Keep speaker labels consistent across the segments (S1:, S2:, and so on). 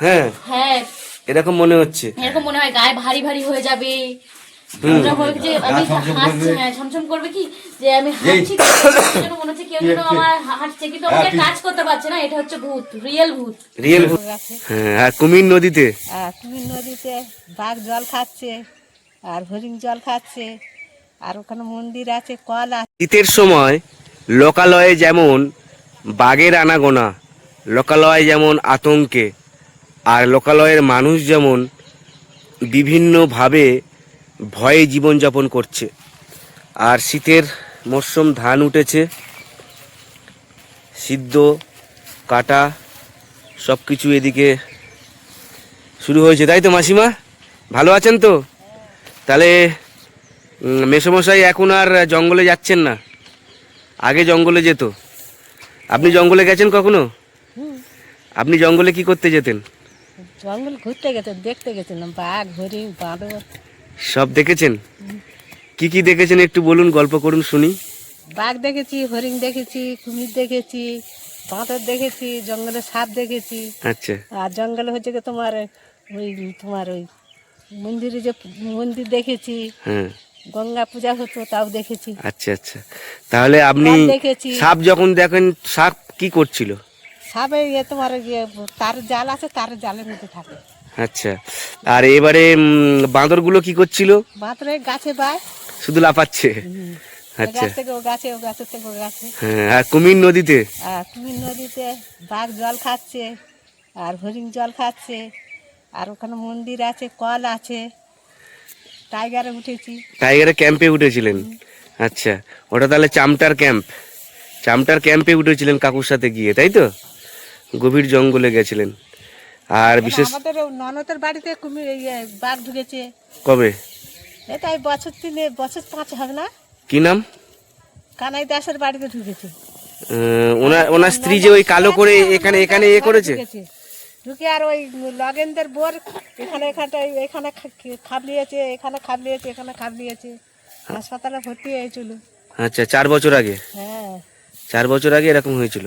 S1: হ্যাঁ
S2: হ্যাঁ
S1: এরকম মনে হচ্ছে।
S2: এরকম মনে হয় গায়ে ভারী ভারী হয়ে যাবে। মনে হয় যে আমি হাঁটছি, হ্যাঁ ছমছম করবে কি যে আমি হাঁটছি তো যেন মনে হচ্ছে কেউ যেন আমার হাঁটছে, কিন্তু আমাকে টাচ করতে পারছে না। এটা হচ্ছে ভূত, রিয়েল ভূত।
S1: রিয়েল ভূত। হ্যাঁ, আর কুমির নদীতে
S3: কুমির নদীতে বাঘ জল খাচ্ছে, আর হরিণ জল খাচ্ছে, আর ওখানে মন্দির আছে, কল আছে।
S1: শীতের সময় লোকালয়ে যেমন বাঘের আনাগোনা, লোকালয় যেমন আতঙ্কে, আর লোকালয়ের মানুষ যেমন বিভিন্নভাবে ভয়ে জীবনযাপন করছে। আর শীতের মরশুম, ধান উঠেছে, সিদ্ধ কাটা সব কিছু এদিকে শুরু হয়েছে, তাই তো মাসিমা? ভালো আছেন তো? তাহলে মেসোমশাই এখন আর জঙ্গলে যাচ্ছেন না, আগে জঙ্গলে যেত। আপনি জঙ্গলে গেছেন কখনো? আপনি জঙ্গলে কি করতে যেতেন?
S3: জঙ্গল ঘুরতে গেছে, দেখতে গেছিলাম বাঘ, হরিণ, বাঁদর
S1: সব দেখেছেন? কি কি দেখেছেন একটু বলুন, গল্প করুন শুনি।
S3: বাঘ দেখেছি, হরিণ দেখেছি, কুমির দেখেছি, বাঁদর দেখেছি, জঙ্গলে সাপ দেখেছি।
S1: আচ্ছা
S3: আর জঙ্গলে হচ্ছে কি তোমার ওই মন্দিরে যে মন্দির দেখেছি,
S1: হ্যাঁ
S3: গঙ্গা পূজা হতো তাও দেখেছি।
S1: আচ্ছা আচ্ছা, তাহলে আপনি
S3: বাঘ দেখেছি।
S1: সাপ যখন দেখেন, সাপ কি করছিল?
S3: সাপে তোমার তার জাল আছে, তার জালের মধ্যে থাকে।
S1: আচ্ছা, আর এবারে বাঁদরগুলো কি করছিল?
S3: বাঁদরে গাছে বায়,
S1: শুধু লাফাচ্ছে।
S3: ওই
S1: আচ্ছা
S3: গাছ থেকে ও গাছে, ও গাছের থেকে ও গাছে।
S1: হ্যাঁ, আর কুমির নদীতে
S3: আর কুমির নদীতে বাঘ জল খাচ্ছে, আর হরিণ জল খাচ্ছে, আর ওখানে মন্দির আছে, কল আছে। টাইগারে উঠেছি।
S1: টাইগারের ক্যাম্পে উঠেছিলেন? আচ্ছা, ওটা তাহলে চামটার ক্যাম্প। চামটার ক্যাম্পে উঠেছিলেন কাকুর সাথে গিয়ে, তাই তো? গভীর জঙ্গলে গেছিলেন। আর বিশেষ
S3: আমাদের ননদের বাড়িতে কুমির বাঘ ঢুকেছে।
S1: কবে?
S3: এটাই বছর 5 হবে না?
S1: কি নাম?
S3: কানাই দাসের বাড়িতে ঢুকেছে।
S1: ওনার স্ত্রী যে ওই কালো করে এখানে এখানে এ করেছে,
S3: ঢুকে আর ওই লগেনদের বোর এখানে এখানে খাবলিয়েছে, এখানে খাবলিয়েছে, এখানে খাবলিয়েছে, হাসপাতালে ভর্তি হয়েছিল।
S1: আচ্ছা, 4 বছর আগে?
S3: হ্যাঁ,
S1: 4 বছর আগে এরকম হয়েছিল।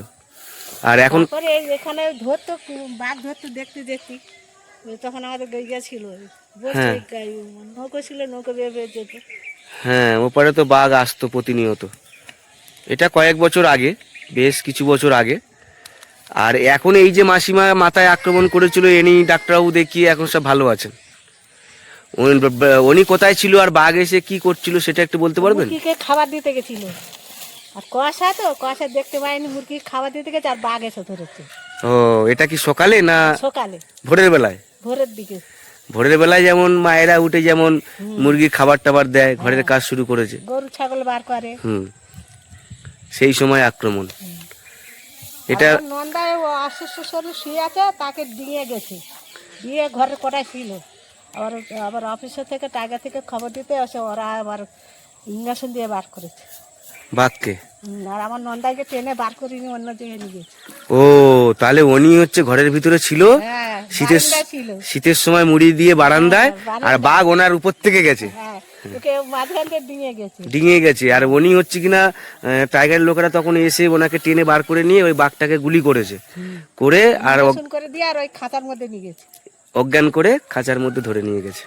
S1: আর এখন
S3: তারপরে এখানে ধরতো, বাঘ ধরতো, দেখতে দেখতে তখন আমাদের গইয়া ছিল,
S1: হ্যাঁ।
S3: নৌকো ছিল, নৌকো বেয়ে বেয়ে যেত।
S1: হ্যাঁ, ওপারে তো বাঘ আসতো প্রতিনিয়ত। এটা কয়েক বছর আগে, বেশ কিছু বছর আগে। আর এখন এই যে মাসিমা মাথায় আক্রমণ করেছিল, এনি ডাক্তারবাবু দেখিয়ে এখন সব ভালো আছেন। উনি কোথায় ছিল আর বাঘ এসে কি করছিল সেটা একটু বলতে পারবেন?
S3: মুরগিকে খাবার দিতে গেছিল, আর কুয়াশা দেখতে পাইনি, মুরগি খাবার দিতে গেছে, আর বাঘ এসে ধরেছে।
S1: ও, এটা কি সকালে না
S3: সকালে?
S1: ভোরের বেলায়?
S3: ভোরের দিকে।
S1: ভোরের বেলায় যেমন মায়েরা উঠে যেমন মুরগি খাবার টাবার দেয়, ঘরের কাজ শুরু করেছে,
S3: গরু ছাগল বার করে,
S1: সেই সময় আক্রমণ। এটা
S3: নন্দায় অসুস্থ শরীর শুয়ে আছে, তাকে দিয়ে গেছে, দিয়ে ঘরের কোটায় ছিল। আবার আবার অফিসের থেকে টাইগার থেকে খবর দিতে আসে, ওরা আবার ইঞ্জেকশন দিয়ে বার করেছে
S1: বাঘকে।
S3: আর আমার নন্দাইকে ট্রেনে বার করিনি, অন্য জায়গায় নিয়ে গেছে।
S1: ও, তাহলে উনি হচ্ছে ঘরের ভিতরে ছিল,
S3: হ্যাঁ,
S1: শীতের
S3: বারান্দায় ছিল।
S1: শীতের সময় মুড়ি দিয়ে বারান্দায়,
S3: বারান্দায়।
S1: আর বাঘ ওনার উপর থেকে গেছে,
S3: হ্যাঁ, ওকে মাঝখান দিয়ে ডিঙে গেছে।
S1: ডিঙিয়ে গেছে। আর উনি হচ্ছে কিনা টাইগারের লোকেরা তখন এসে ওনাকে টেনে বার করে নিয়ে ওই বাঘটাকে গুলি করেছে, করে আর
S3: ইঞ্জেকশন করে দিয়ে আর ওই খাতার মধ্যে নিয়ে গেছে,
S1: অজ্ঞান করে খাঁচার মধ্যে ধরে নিয়ে গেছে।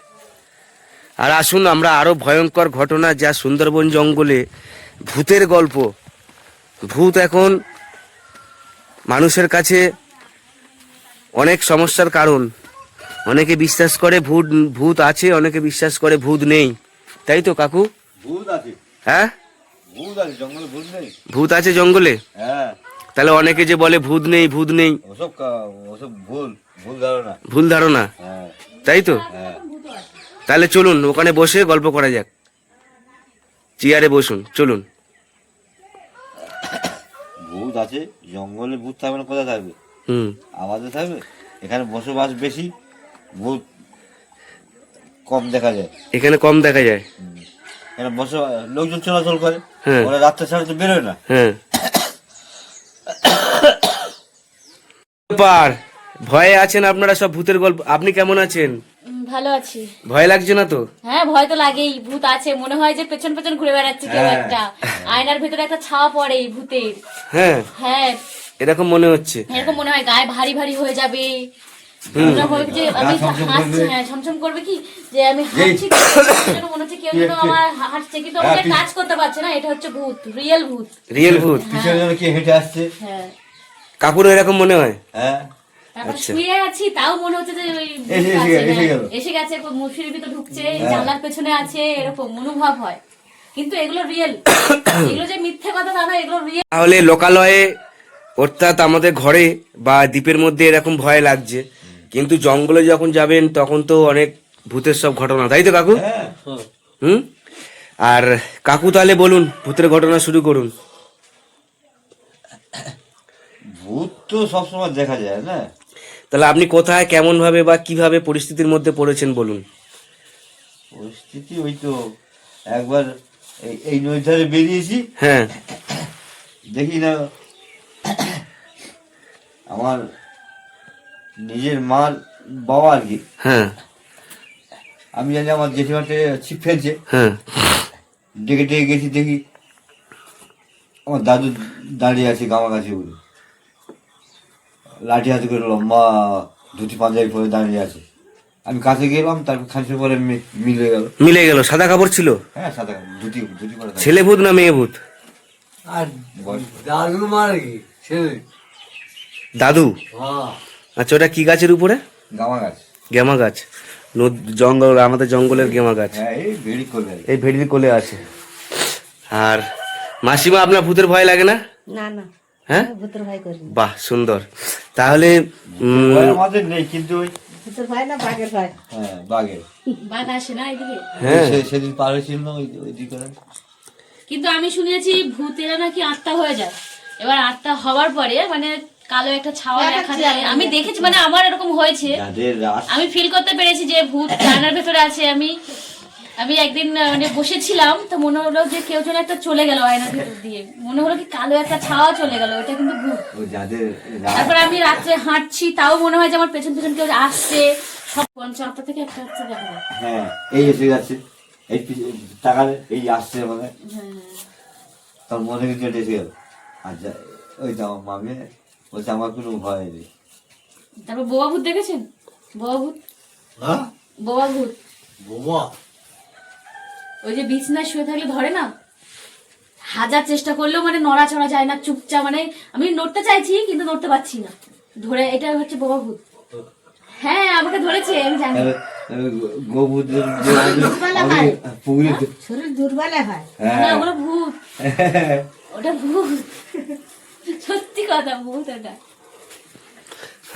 S1: আর আসুন আমরা আরো ভয়ঙ্কর ঘটনা, যা সুন্দরবন জঙ্গলে ভূতের গল্প। ভূত এখন মানুষের কাছে অনেক সমস্যার কারণ। অনেকে বিশ্বাস করে ভূত আছে, অনেকে বিশ্বাস করে ভূত নেই, তাই তো কাকু?
S4: ভূত আছে।
S1: হ্যাঁ,
S4: ভূত আছে জঙ্গলে, ভূত নেই?
S1: ভূত আছে জঙ্গলে।
S4: হ্যাঁ,
S1: তাহলে অনেকে যে বলে ভূত নেই, ভূত নেই,
S4: ওসব ভুল ভুল ধারণা।
S1: ভুল ধারণা,
S4: হ্যাঁ
S1: তাই তো?
S4: হ্যাঁ,
S1: তাহলে চলুন ওখানে বসে গল্প করা যাক, চেয়ারে বসুন, চলুন।
S4: ভূত আছে জঙ্গলে, ভূত থাকবে না কোথায় থাকবে?
S1: হুম,
S4: আমাদের থাকবে। এখানে বসবাস বেশি, ভূত কম দেখা যায়।
S1: এখানে কম দেখা যায়।
S4: এখানে লোকজন চলাচল করে,
S1: হ্যাঁ।
S4: ওরা রাত্রে ছাড়া তো বেরোয় না।
S1: হ্যাঁ, ব্যাপার, ভয়ে আছেন আপনারা সব ভূতের গল্প। আপনি কেমন আছেন?
S2: ভালো আছি।
S1: ভয় লাগছে না তো?
S2: হ্যাঁ, ভয় তো লাগেই, ভূত আছে মনে হয় যে পেছন পেছন ঘুরে বেড়াচ্ছে কেউ একটা, আয়নার ভেতরে একটা ছাওয়া পড়ে এই ভূতের।
S1: হ্যাঁ,
S2: হ্যাঁ,
S1: এরকম মনে হচ্ছে।
S2: এরকম মনে হয় গায়ে ভারী ভারী হয়ে যাবে। ওটা হয় যে আমি হাঁটছি, হ্যাঁ ছমছম করবে কি যে আমি হাঁটছি যেন মনে হচ্ছে কেউ যেন আমার হাঁটছে, কিন্তু আমাকে টাচ করতে পারছে না। এটা হচ্ছে ভূত, রিয়েল ভূত।
S1: রিয়েল ভূত।
S4: পিছনে যেন কি হেঁটে আসছে।
S2: হ্যাঁ,
S1: কাকুরও এরকম মনে হয়?
S4: হ্যাঁ
S2: তারপর শুয়ে আছি তাও মনে হচ্ছে যে ওই
S4: এসে
S2: ভূত আছে,
S4: এসে গেল।
S2: এসে গেছে, মুশকিলের ভিতর ঢুকছে, জানলার পেছনে আছে, এরকম মনোভাব হয়। কিন্তু এগুলো রিয়েল, এগুলো যে মিথ্যে কথা তা না, এগুলো রিয়েল।
S1: তাহলে লোকালয়ে অর্থাৎ আমাদের ঘরে বা দ্বীপের মধ্যে এরকম ভয় লাগছে, কিন্তু জঙ্গলে যখন যাবেন তখন তো অনেক ভূতের সব ঘটনা, তাই তো কাকু?
S4: হ্যাঁ
S1: হুম। আর কাকু তাহলে বলুন, ভূতের ঘটনা শুরু করুন।
S4: ভূত তো সবসময় দেখা যায় না।
S1: তাহলে আপনি কোথায়, কেমন ভাবে বা কিভাবে পরিস্থিতির মধ্যে পড়েছেন বলুন।
S4: পরিস্থিতি ওই তো একবার এই নদীর ধারে বেরিয়েছি,
S1: হ্যাঁ।
S4: দেখি না আমার নিজের মার বাবা আর কি,
S1: হ্যাঁ।
S4: আমি জানি আমার জেঠিমাতে ছিপ ফেলছে,
S1: হ্যাঁ।
S4: ডেকে ডেকে গেছি, দেখি আমার দাদু দাঁড়িয়ে আছে গামা গাছে বলে, লাঠি হাতে করে লম্বা ধুতি পাঞ্জাবি পরে দাঁড়িয়ে আছে। আমি কাছে গেলাম, তারপর খানিক পরে মিলে গেল।
S1: মিলে গেল? সাদা কাপড় ছিল?
S4: হ্যাঁ সাদা ধুতি ধুতি পরে থাকে।
S1: ছেলে ভূত না মেয়ে ভূত?
S5: আর দাদু মার কি ছেলে?
S1: দাদু?
S5: হ্যাঁ।
S1: আচ্ছা, ওটা কি গাছের উপরে?
S4: গামা গাছ।
S1: গেমা গাছ? জঙ্গল, আমাদের জঙ্গলের গেমা গাছ।
S4: হ্যাঁ এই বেড়ি করে।
S1: এই ভেড়ির কোলে আছে। আর মাসিমা, আপনার ভূতের ভয় লাগে না?
S3: না না,
S1: হ্যাঁ,
S3: আমি ভূতের ভয় করি না।
S1: বাহ, সুন্দর। তাহলে
S4: আমাদের নেই, কিন্তু ওই
S3: ভূতের ভয় না, বাঘের ভয়।
S4: হ্যাঁ বাঘের।
S2: বাঘ আসে না এদিকে?
S1: হ্যাঁ,
S4: সেদিন পার হয়েছিল না ওই দিকে।
S2: কিন্তু আমি শুনেছি ভূতেরা নাকি আত্মা হয়ে যায়। এবার আত্মা হওয়ার পরে মানে কালো একটা ছাওয়া দেখা যায়, আমি দেখেছি, মানে আমার এরকম হয়েছে,
S4: যাদের রাত
S2: আমি ফিল করতে পেরেছি যে ভূত জানার ভেতরে আছে। আমি একদিন মানে বসেছিলাম, তো মনে হলো যে কেউ যেন একটা চলে গেল আয়নার ভেতর দিয়ে, মনে হলো কি কালো একটা ছাওয়া চলে গেল, ওটা কিন্তু ভূত।
S4: ওই যাদের
S2: তারপর আমি রাত্রে হাঁটছি, তাও মনে হয় যে আমার পেছন পেছন কেউ আসছে, সব পঞ্চাশটা থেকে একটা হচ্ছে দেখা যায়।
S4: হ্যাঁ এই এসে যাচ্ছে, এই টাকালে এই আসছে মানে তোর মনে কিছু এসে গেল। আচ্ছা ওই তো আমার মামে বলছে আমার কোনো ভয় নেই।
S2: তারপর বোবা ভূত দেখেছেন? বোবা ভূত,
S5: হ্যাঁ
S2: বোবা ভূত
S5: বোমা।
S2: ওই যে বিছনায় শুয়ে থাকলে ধরে না, হাজার চেষ্টা করলেও মানে নড়াচড়া যায় না, চুপচাপ, মানে আমি নড়তে চাইছি কিন্তু নড়তে পারছি না, ধরে, এটা হচ্ছে বোবা ভূত। হ্যাঁ আমাকে ধরেছে, আমি জানি।
S4: গোবুদের পুকুরে
S3: শরীর দুর্বল হয়।
S2: না, ওগুলো ভূত, ওটা ভূত, সত্যি কথা, ভূত ওটা।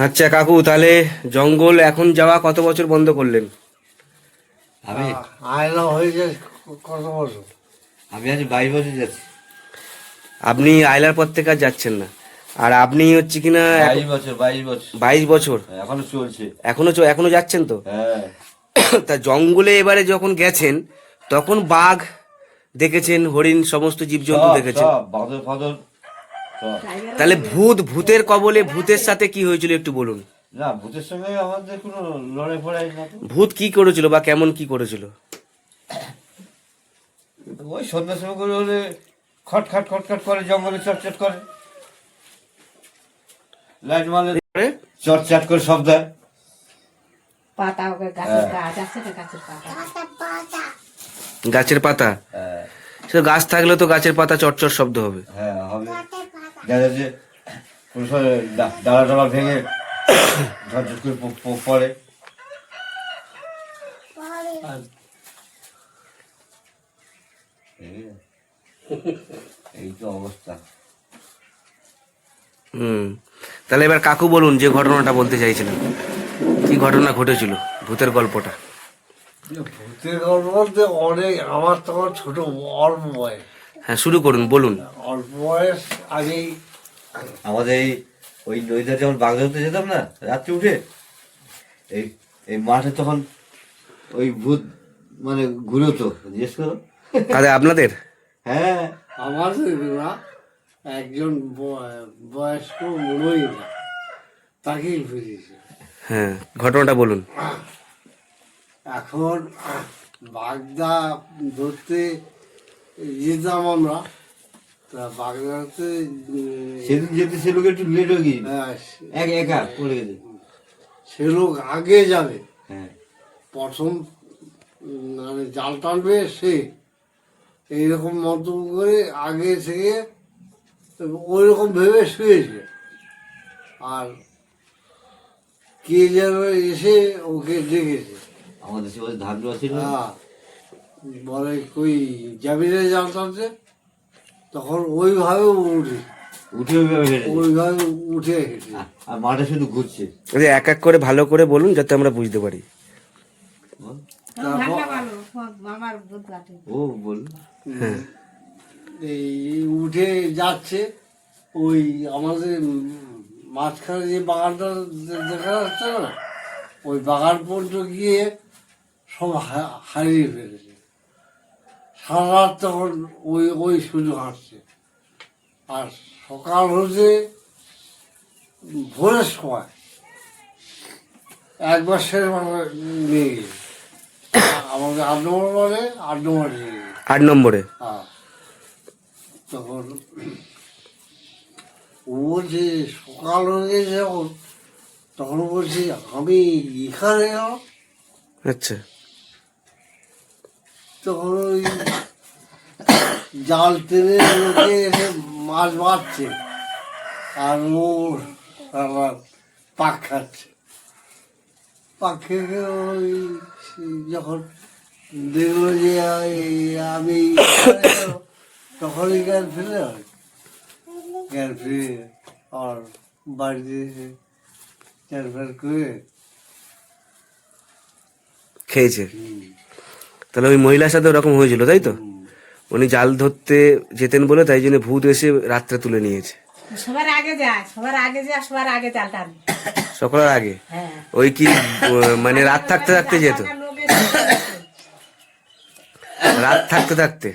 S1: আচ্ছা কাকু, তাহলে জঙ্গল এখন যাওয়া কত বছর বন্ধ করলেন?
S4: আমি
S5: আয়না হয়েছে কত বছর?
S4: আমি আজ 22 বছর যাচ্ছি।
S1: আপনি আইলার পর থেকে আর যাচ্ছেন না? আর আপনি হচ্ছে কিনা
S4: 22 বছর
S1: 22 বছর
S4: এখনো চলছে।
S1: এখনো যাচ্ছেন তো?
S4: হ্যাঁ
S1: তা জঙ্গলে এবারে যখন গেছেন তখন বাঘ দেখেছেন, হরিণ, সমস্ত জীবজন্তু দেখেছেন?
S4: সব বাদর ফাদর সব।
S1: তাহলে ভূতের কবলে ভূতের সাথে কি হয়েছিল একটু বলুন।
S4: না ভূতের সঙ্গে আমাদের কোনো লড়াই ফড়াই না তো।
S1: ভূত কি করেছিল বা কেমন কি করেছিল?
S4: ওই সন্ধ্যার সময় করে হলে খট খাট খট খাট করে, জঙ্গলে চটচট করে, লাইট মারলে চটচট করে শব্দ হয়।
S3: পাতা, ওকে গাছের গাছ আছে না, গাছের পাতা।
S1: গাছের পাতা?
S4: হ্যাঁ
S1: সে গাছ থাকলে তো গাছের পাতা চটচট শব্দ হবে।
S4: হ্যাঁ হবে। দেখা যাচ্ছে কোনো সময় ডালা ডালা ভেঙে ঝটঝট করে পড়ে। এই তো অবস্থা।
S1: তাহলে এবার কাকু বলুন যে ঘটনাটা বলতে চাইছিলেন, কি ঘটনা ঘটেছিল, ভূতের গল্পটা।
S5: ভূতের গল্প বলতে অনেক, আমার তখন ছোট, অল্প বয়স।
S1: হ্যাঁ শুরু করুন, বলুন।
S5: অল্প বয়স আগেই
S4: আমাদের ওই নদীতে যখন বাঘ ধরতে যেতাম না রাত্রে উঠে, এই এই মাঠে তখন ওই ভূত মানে ঘুরতো, জিজ্ঞেস করো।
S1: আরে আপনাদের?
S4: হ্যাঁ
S5: আমার না, একজন বয়স্ক মনোই না, তাকেই ফিরিয়েছে।
S1: হ্যাঁ, ঘটনাটা বলুন।
S5: এখন বাগদা ধরতে যেতাম আমরা, তা বাগদাতে
S4: সেদিন যেতে সে লোক একটু লেট হয়ে গিয়েছিল, একা পড়ে গেছে।
S5: সে লোক আগে যাবে,
S4: হ্যাঁ
S5: প্রথম মানে জাল টানবে সে, এইরকম মন্তব্য করে আগে থেকে ওই রকম ভেবে শুয়েছে। আর কে যেন এসে ওকে ডেকেছে,
S4: আমাদের সে ধান রোয়া ছিল।
S5: হ্যাঁ, বলে কই যাবি রে জাল টানতে, তখন ওইভাবে উঠে
S4: উঠে ওইভাবে হেঁটে যায়।
S5: ওইভাবে উঠে হেঁটে।
S4: আর মাঠে শুধু ঘুরছে।
S1: এই যে এক এক করে ভালো করে বলুন যাতে আমরা বুঝতে পারি।
S3: আমার বুধ কাটে।
S4: ও বল
S5: এই উঠে যাচ্ছে, ওই আমাদের মাঝখানে যে বাগানটা দেখা যাচ্ছে না, ওই বাগান পর্যন্ত গিয়ে সব হারিয়ে ফেলেছে। সারা রাত তখন ওই ওই শুধু হাঁটছে। আর সকাল হতে ভোরের সময় একবার সেরকম নিয়ে গেছে আমাদের 8 নম্বর মানে 8 নম্বর নিয়ে গেছে।
S1: 8 নম্বরে
S5: হ্যাঁ, তখন ও বলছে সকাল হয়ে গেছে যখন, তখন ও বলছে আমি এখানে এলাম।
S1: আচ্ছা,
S5: তখন ওই জাল টেনে লোকে এসে মাছ মারছে, আর ও আমার পাক খাচ্ছে। পাক খেয়ে ওই যখন দেখলো যে আমি এখানে এলাম, তখনই জ্ঞান ফিরে হয়। জ্ঞান ফিরে আর বাড়িতে এসে চার করে
S1: খেয়েছে। তাহলে ওই মহিলার সাথে ওরকম হয়েছিল, তাই তো? উনি জাল ধরতে যেতেন বলে তাই জন্য ভূত এসে রাত্রে তুলে নিয়েছে।
S3: সবার আগে যায়, সবার আগে যায়, সবার আগে জাল টানে।
S1: সকালের আগে
S3: হ্যাঁ,
S1: ওই কি মানে রাত থাকতে থাকতে যেত?
S3: লোক এসে দেখে।
S1: রাত থাকতে থাকতে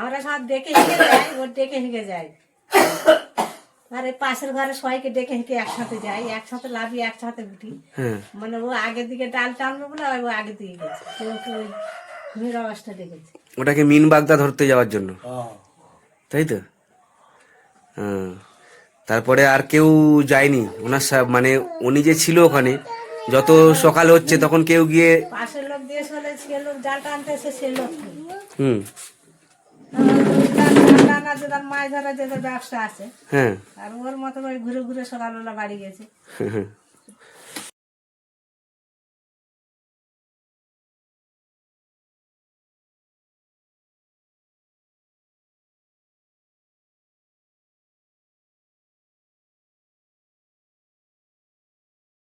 S3: আমরা সব ডেকে হেঁকে যাই, ওর ডেকে হেঁকে যাই। আর এই পাশের ঘরে সবাইকে ডেকে হেঁকে একসাথে যাই, একসাথে লাভি, একসাথে উঠি।
S1: হ্যাঁ,
S3: মানে ও আগের দিকে ডাল টানবে বলে ও আগের দিকে গেছে, তো ওকে ওই ঘুমের অবস্থা দেখেছে।
S1: ওটাকে মিন বাগদা ধরতে যাওয়ার জন্য,
S5: হ্যাঁ,
S1: তাই তো? হ্যাঁ, তারপরে আর কেউ যায়নি ওনার মানে উনি যে ছিল ওখানে, যত সকাল হচ্ছে তখন কেউ গিয়ে
S3: পাশের লোক দিয়ে চলে, সে লোক জাল টানতে এসে সে লোক নেই।
S1: হুম,
S3: জাল টানা যে তার মাছ ধরা যে তার ব্যবসা আছে,
S1: হ্যাঁ,
S3: আর ওর মতো ওই ঘুরে ঘুরে সকালবেলা বাড়ি গেছে।